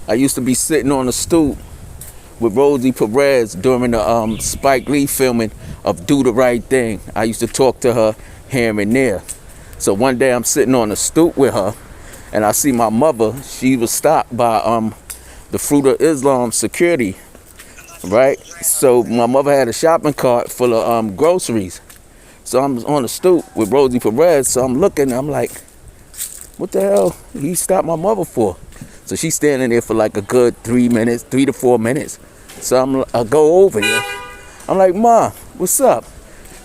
I used to be sitting on the stoop with Rosie Purrez during the Spike Lee filming of Do the Right Thing. I used to talk to her here and there. So one day I'm sitting on the stoop with her, and I see my mother. She was stopped by the Fruit of Islam security, right? So my mother had a shopping cart full of groceries. So I'm on the stoop with Rosie Purrez. So I'm looking, I'm like, what the hell he stopped my mother for? So she's standing there for like a good 3 minutes, 3 to 4 minutes. So I go over here. I'm like, Ma, what's up?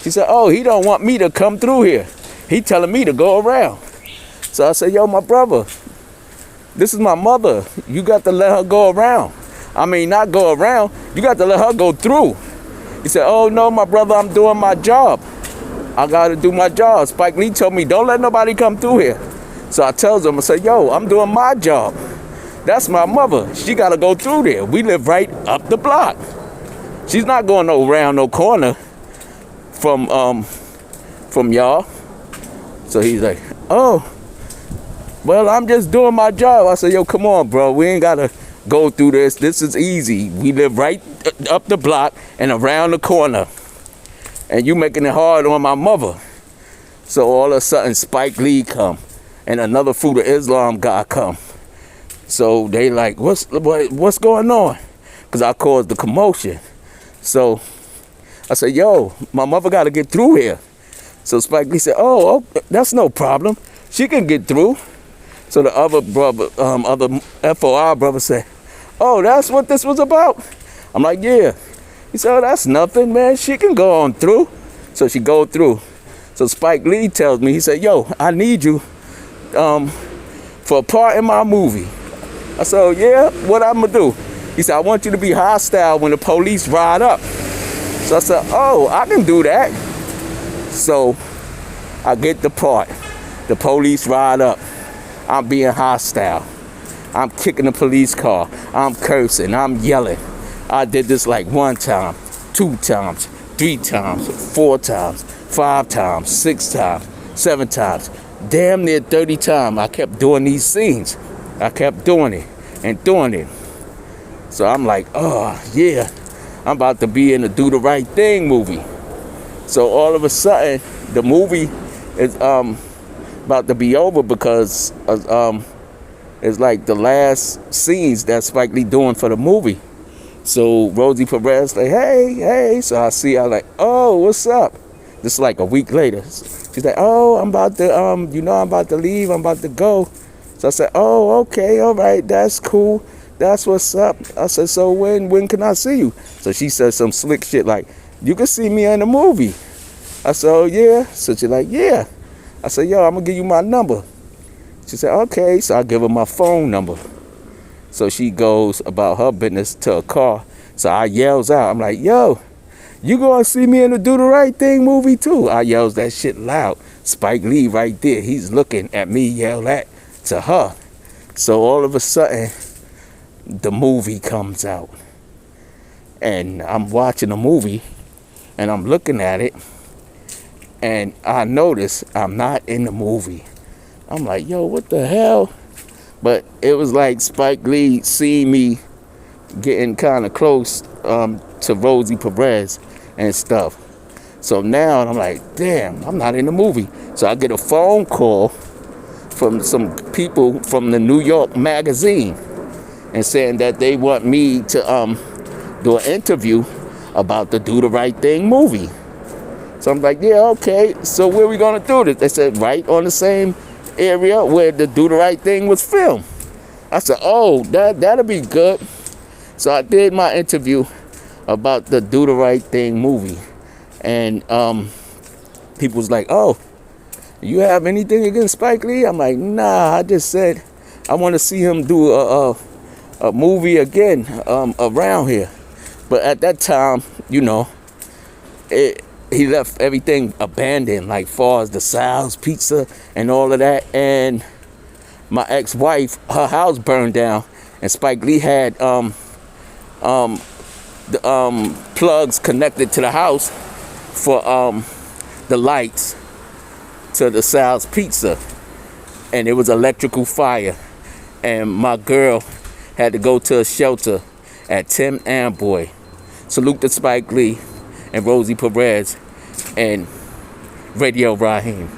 She said, oh, he don't want me to come through here. He telling me to go around. So I said, yo, my brother, this is my mother. You got to let her go around. I mean, not go around. You got to let her go through. He said, oh, no, my brother, I'm doing my job. I got to do my job. Spike Lee told me, don't let nobody come through here. So I tells him, I say, yo, I'm doing my job. That's my mother. She got to go through there. We live right up the block. She's not going no around no corner from y'all. So he's like, oh, well, I'm just doing my job. I said, yo, come on, bro. We ain't got to go through this. This is easy. We live right up the block and around the corner. And you making it hard on my mother. So all of a sudden, Spike Lee come. And another Fruit of Islam guy come. So they like, what's going on? Because I caused the commotion. So I said, yo, my mother got to get through here. So Spike Lee said, oh, that's no problem. She can get through. So the other brother, other FOR brother said, oh, that's what this was about? I'm like, yeah. He said, oh, that's nothing, man. She can go on through. So she go through. So Spike Lee tells me, he said, yo, I need you for a part in my movie. I said, oh, yeah, what I'm going to do? He said, I want you to be hostile when the police ride up. So I said, oh, I can do that. So I get the part. The police ride up. I'm being hostile. I'm kicking the police car. I'm cursing. I'm yelling. I did this like 1 time, 2 times, 3 times, 4 times, 5 times, 6 times, 7 times. Damn near 30 times I kept doing these scenes. I kept doing it and doing it. So I'm like, oh, yeah, I'm about to be in the Do the Right Thing movie. So all of a sudden, the movie is about to be over because it's like the last scenes that Spike Lee doing for the movie. So Rosie Purrez like, hey. So I see her like, oh, what's up? This is like a week later. She's like, oh, I'm about to, I'm about to leave. I'm about to go. So I said, oh, okay, all right, that's cool. That's what's up. I said, so when can I see you? So she said some slick shit like, you can see me in the movie. I said, oh, yeah? So she's like, yeah. I said, yo, I'm going to give you my number. She said, okay. So I give her my phone number. So she goes about her business to a car. So I yells out. I'm like, yo, you going to see me in the Do the Right Thing movie too? I yells that shit loud. Spike Lee right there. He's looking at me yell that to her. So all of a sudden, the movie comes out. And I'm watching the movie. And I'm looking at it. And I notice I'm not in the movie. I'm like, yo, what the hell? But it was like Spike Lee seeing me getting kind of close to Rosie Purrez and stuff. So now I'm like, damn, I'm not in the movie. So I get a phone call from some people from the New York magazine and saying that they want me to do an interview about the Do the Right Thing movie. So I'm like, yeah, okay. So where we gonna do this? They said right on the same area where the Do the Right Thing was filmed. I said, oh, that'll be good. So I did my interview about the Do the Right Thing movie. And people was like, oh, you have anything against Spike Lee? I'm like, nah, I just said I want to see him do a movie again around here. But at that time, he left everything abandoned, like far as the Sal's Pizza and all of that. And my ex-wife, her house burned down, and Spike Lee had the plugs connected to the house for the lights to the Sal's Pizza, and it was electrical fire. And my girl had to go to a shelter at 10 Amboy. Salute to Spike Lee and Rosie Purrez and Radio Raheem.